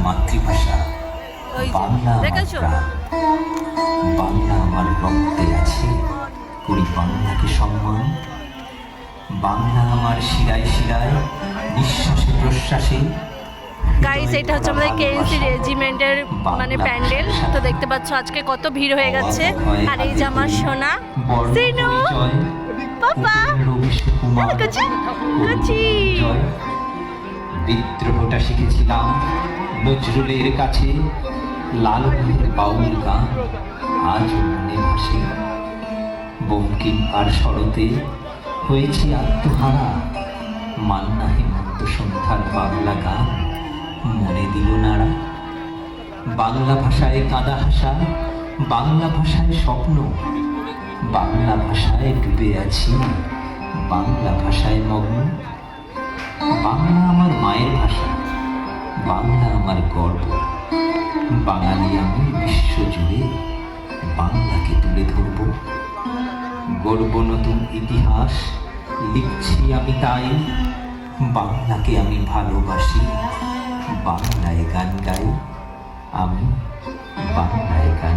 মাতৃভাষা, বাংলা আমার প্রাণ, বাংলা আমার রক্তে আছে, করি বাংলাকে সম্মান। বাংলা আমার শিরায় শিরায়, নিঃশ্বাসে প্রশ্বাসে। গাইস, এটা হচ্ছে আমাদের কেএনসি রেজিমেন্টের মানে প্যান্ডেল। তো দেখতে পাচ্ছ আজকে কত ভিড় হয়ে গেছে। আর এই যে আমার সোনা সিনু পাপা কুচি কুচি। বিদ্রোহটা শিখেছিলাম নজরুলের কাছে, লালনের বাউল গান আজ মনে ভাসে। বঙ্কিম আর শরতে হয়েছি আত্মহারা, মান্না হেমন্ত সন্ধ্যার বাংলা গান মনে দিল নাড়া। বাংলা ভাষায় কাঁদা হাসা, বাংলা ভাষায় স্বপ্ন, বাংলা ভাষায় ডুবে আছি, বাংলা ভাষায় মগ্ন। বাংলা আমার মায়ের ভাষা, বাংলা আমার গর্ব, বাঙালি আমি বিশ্বজুড়ে বাংলাকে তুলে ধরব। গর্ব নতুন ইতিহাস লিখছি আমি তাই, বাংলাকে আমি ভালোবাসি, বাংলায় গান গাই, আমি বাংলায় গান